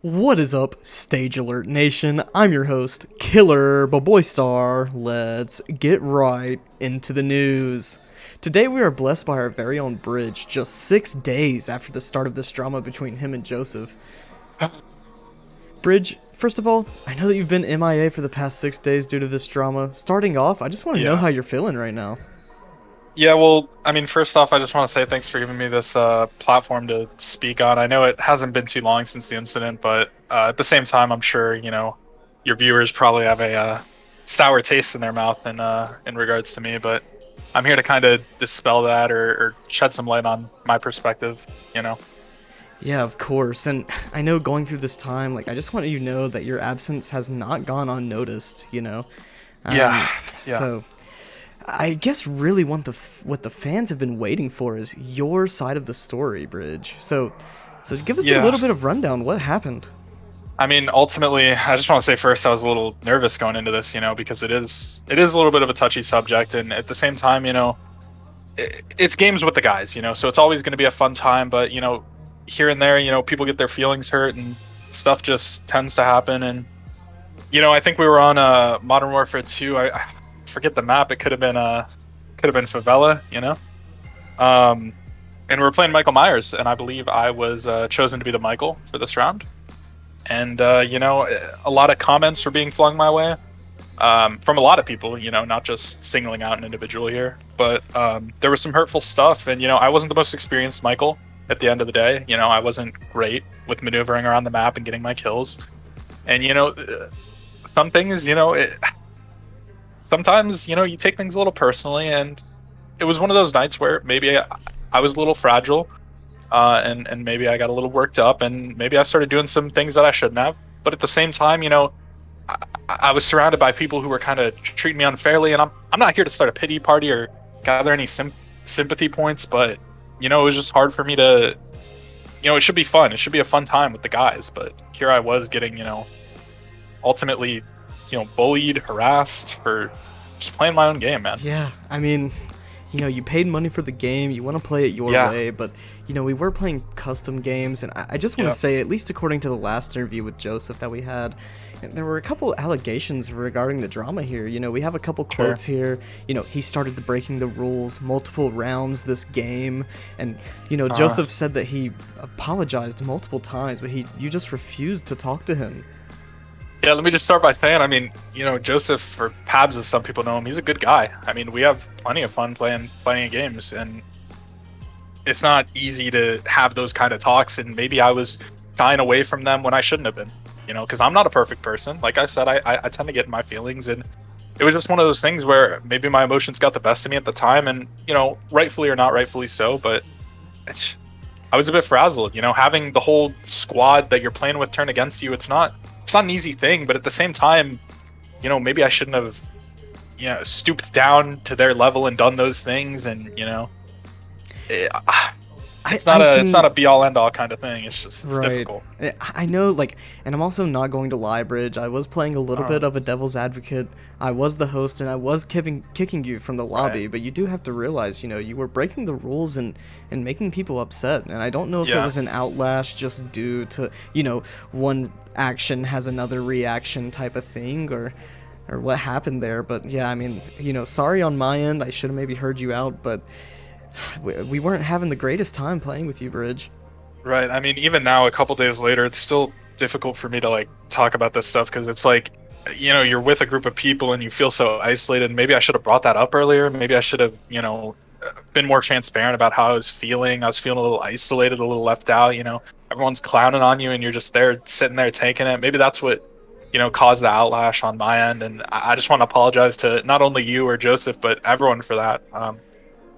What is up, Stage Alert Nation? I'm your host, Killer Boy Star. Let's get right into the news. Today we are blessed by our very own Brij, just 6 days after the start of this drama between him and Joseph. Brij, first of all, I know that you've been MIA for the past 6 days due to this drama. Starting off, I just want to know Yeah. how you're feeling right now. Yeah, well, I mean, first off, I just want to say thanks for giving me this platform to speak on. I know it hasn't been too long since the incident, but at the same time, I'm sure, your viewers probably have a sour taste in their mouth in regards to me, but I'm here to kind of dispel that or shed some light on my perspective. Yeah, of course. And I know going through this time, I just want you to know that your absence has not gone unnoticed. Yeah, Um, yeah, so I guess really what the fans have been waiting for is your side of the story, Brij. So give us a yeah. little bit of rundown. What happened? I mean, ultimately, I just want to say first, I was a little nervous going into this, because it is a little bit of a touchy subject, and at the same time, it's games with the guys, so it's always going to be a fun time, but here and there, people get their feelings hurt and stuff just tends to happen. And I think we were on Modern Warfare 2. I forget the map. It could have been Favela, um and we were playing Michael Myers, and I believe I was chosen to be the Michael for this round. And a lot of comments were being flung my way, from a lot of people, not just singling out an individual here, but there was some hurtful stuff. And I wasn't the most experienced Michael at the end of the day. I wasn't great with maneuvering around the map and getting my kills. And some things, sometimes you take things a little personally, and it was one of those nights where maybe I was a little fragile, and maybe I got a little worked up, and maybe I started doing some things that I shouldn't have. But at the same time, I was surrounded by people who were kind of treating me unfairly, and I'm not here to start a pity party or gather any sympathy points, but it was just hard for me to, it should be fun. It should be a fun time with the guys, but here I was getting, ultimately, bullied, harassed for just playing my own game, man. Yeah, I mean, you paid money for the game, you want to play it your Yeah, way, but, we were playing custom games, and I just want yeah, to say, at least according to the last interview with Joseph that we had, there were a couple allegations regarding the drama here. We have a couple sure. quotes here. He started the breaking the rules multiple rounds this game, and, Uh, Joseph said that he apologized multiple times, but you just refused to talk to him. yeah, let me just start by saying, I mean, Joseph, or Pabs as some people know him, he's a good guy. I mean, we have plenty of fun playing games, and it's not easy to have those kind of talks. And maybe I was shying away from them when I shouldn't have been, because I'm not a perfect person. Like I said, I tend to get in my feelings, and it was just one of those things where maybe my emotions got the best of me at the time, and rightfully or not rightfully so, but I was a bit frazzled. Having the whole squad that you're playing with turn against you, it's not an easy thing. But at the same time, maybe I shouldn't have stooped down to their level and done those things. And it, I, it's not I a can be all end all kind of thing. It's Right. difficult. I know, and I'm also not going to lie, Bridge. I was playing a little uh, bit of a devil's advocate. I was the host, and I was kicking you from the right. lobby, but you do have to realize, you were breaking the rules and making people upset. And I don't know if it Yeah. was an outlash just due to, one action has another reaction type of thing, or what happened there. But yeah, I mean, sorry on my end. I should have maybe heard you out, but we weren't having the greatest time playing with you, Bridge. Right. I mean, even now, a couple days later, it's still difficult for me to like talk about this stuff, because it's like, you're with a group of people and you feel so isolated. Maybe I should have brought that up earlier. Maybe I should have, been more transparent about how I was feeling. I was feeling a little isolated, a little left out. Everyone's clowning on you, and you're just there, sitting there, taking it. Maybe that's what, caused the outlash on my end. And I just want to apologize to not only you or Joseph, but everyone for that.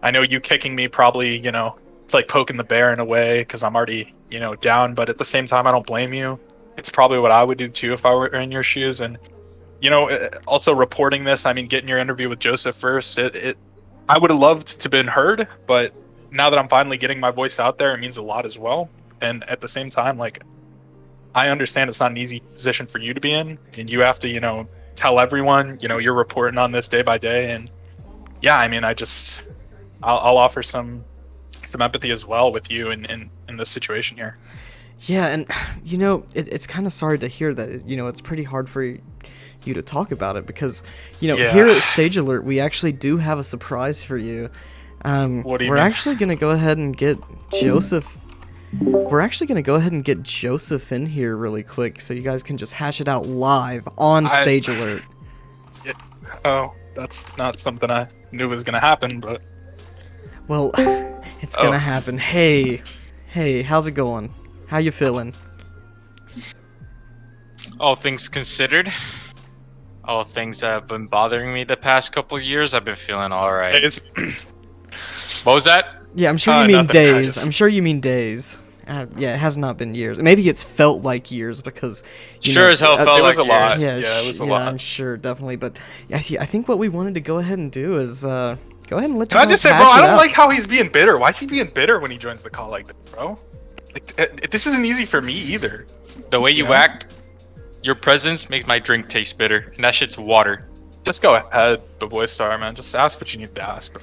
I know you kicking me probably, it's like poking the bear in a way, because I'm already, down. But at the same time, I don't blame you. It's probably what I would do too if I were in your shoes. And also reporting this, I mean, getting your interview with Joseph first, I would have loved to been heard, but now that I'm finally getting my voice out there, it means a lot as well. And at the same time, like, I understand it's not an easy position for you to be in, and you have to, tell everyone, you're reporting on this day by day. And yeah, I mean, I'll offer some empathy as well with you in this situation here. Yeah, and you know, it's kind of sorry to hear that. You know, it's pretty hard for you to talk about it because, you know, here Yeah. at Stage Alert, we actually do have a surprise for you. What do you We're mean? actually gonna go ahead and get Joseph. We're actually gonna go ahead and get Joseph in here really quick, so you guys can just hash it out live on I Stage Alert. it, oh, that's not something I knew was gonna happen, but Well, it's Oh. gonna happen. Hey, how's it going? How you feeling? All things considered, all things that have been bothering me the past couple of years, I've been feeling all right. it's What was that? Yeah, I'm sure you mean nothing. I days. just- I'm sure you mean days. Yeah, it has not been years. Maybe it's felt like years because you Sure know, as hell felt it was like a lot. years. Yeah, Yeah, it was a yeah, lot. I'm sure, definitely. But yeah, see, I think what we wanted to go ahead and do is go ahead and let Can you I guys just say, hash bro, I it don't out. like how he's being bitter. Why is he being bitter when he joins the call like this, bro? Like, this isn't easy for me either. The way you Yeah. act, your presence makes my drink taste bitter, and that shit's water. Just go ahead, the boy star, man. Just ask what you need to ask.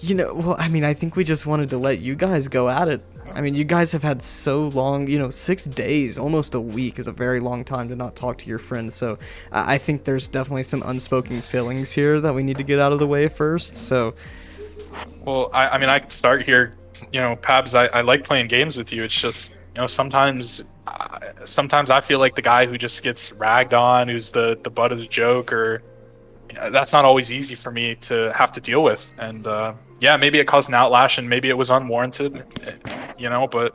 You know, well, I mean, I think we just wanted to let you guys go at it. I mean, you guys have had so long, you know, 6 days, almost a week is a very long time to not talk to your friends. So I think there's definitely some unspoken feelings here that we need to get out of the way first. So Well, I mean, I could start here. You know, Pabs, I like playing games with you. It's just, you know, sometimes I feel like the guy who just gets ragged on, who's the butt of the joke, or that's not always easy for me to have to deal with. And yeah, maybe it caused an outlash, and maybe it was unwarranted, you know. But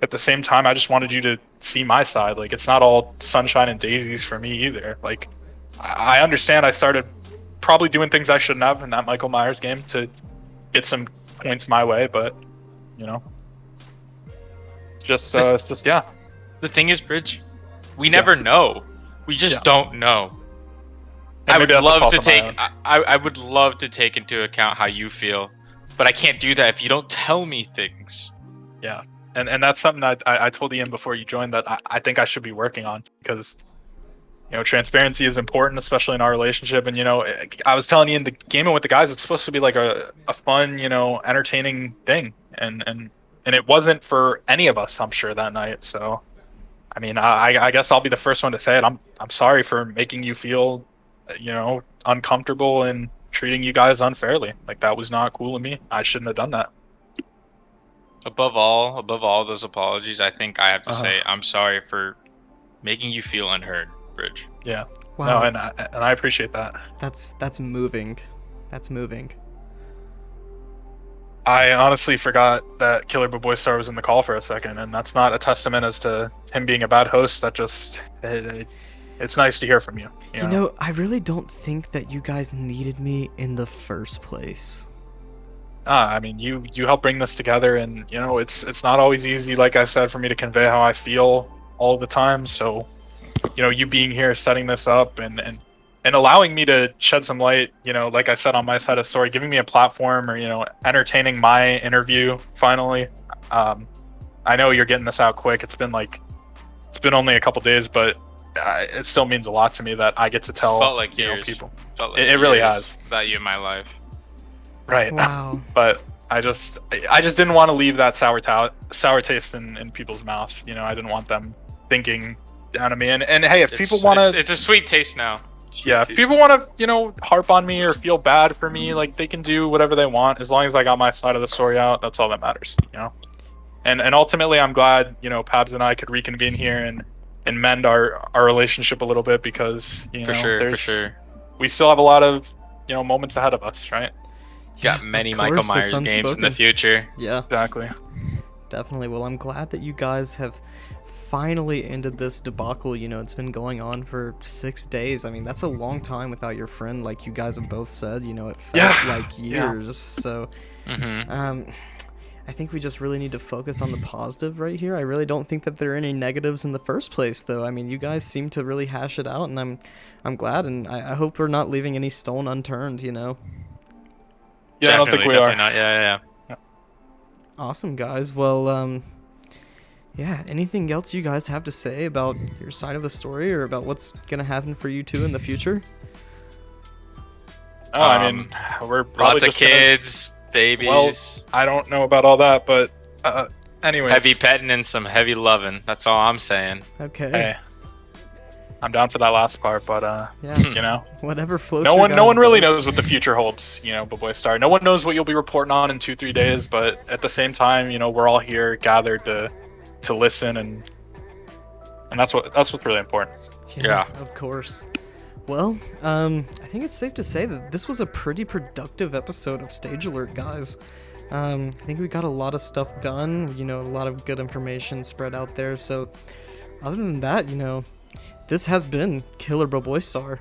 at the same time, I just wanted you to see my side. Like, it's not all sunshine and daisies for me either. Like, I understand I started probably doing things I shouldn't have in that Michael Myers game to get some points my way, but you know, it's just yeah. The thing is, Brij, we never know. We just Yeah. don't know. And I would maybe that's a love fault to of my take. own. I would love to take into account how you feel, but I can't do that if you don't tell me things. Yeah, and that's something that I told Ian before you joined that I think I should be working on, because you know, transparency is important, especially in our relationship. And you know, I was telling Ian, the gaming with the guys, it's supposed to be like a fun, you know, entertaining thing, and it wasn't for any of us, I'm sure, that night. So I mean, I guess I'll be the first one to say it. I'm sorry for making you feel, you know, uncomfortable and treating you guys unfairly. Like, that was not cool of me. I shouldn't have done that. Above all those apologies, I think I have to Uh-huh. say I'm sorry for making you feel unheard, Brij. Yeah. wow, No, and I appreciate that. that's moving. That's moving. I honestly forgot that Killer Boy Star was in the call for a second, and that's not a testament as to him being a bad host. That just it's nice to hear from you. You know, I really don't think that you guys needed me in the first place. I mean, you helped bring this together, and you know, it's not always easy, like I said, for me to convey how I feel all the time. So, you know, you being here, setting this up, and allowing me to shed some light, you know, like I said, on my side of the story, giving me a platform, or you know, entertaining my interview finally. I know you're getting this out quick. It's been only a couple days, but it still means a lot to me that I get to tell Felt like you know, years. people. Felt like It really years has. That you in my life. Right. Wow. But I just didn't want to leave that sour taste in people's mouth. You know, I didn't want them thinking down on me. And hey, if people want to, it's a sweet taste now. yeah, if people want to, you know, harp on me or feel bad for me, like, they can do whatever they want as long as I got my side of the story out. That's all that matters, you know. And ultimately, I'm glad, you know, Pabs and I could reconvene here and mend our relationship a little bit, because you know, For sure. we still have a lot of, you know, moments ahead of us, right? Yeah, Got many of Michael course, it's Myers games in the unspoken. future. Yeah, Exactly. definitely. Well, I'm glad that you guys have finally ended this debacle. You know, it's been going on for 6 days. I mean, that's a long time without your friend, like you guys have both said. You know, it felt Yeah, like years. So, Mm-hmm. I think we just really need to focus on the positive right here. I really don't think that there are any negatives in the first place, though. I mean, you guys seem to really hash it out, and I'm glad, and I hope we're not leaving any stone unturned. You know. Yeah, I don't think we definitely are. not. Yeah. Awesome, guys. Well, yeah, anything else you guys have to say about your side of the story, or about what's gonna happen for you two in the future? Oh, I mean, we're probably Lots of just gonna- kids, babies. Well, I don't know about all that, but Anyways, Heavy petting and some heavy loving. That's all I'm saying. Okay. hey, I'm down for that last part, but Yeah. you know, Whatever floats. no your one guys' really boats. knows what the future holds. You know, Boy Star. No one knows what you'll be reporting on in 2-3 days, but at the same time, you know, we're all here gathered to listen, and that's what's really important. Yeah. Of course. Well, I think it's safe to say that this was a pretty productive episode of Stage Alert, guys. I think we got a lot of stuff done, you know, a lot of good information spread out there. So, other than that, you know, this has been Killer Boy Star.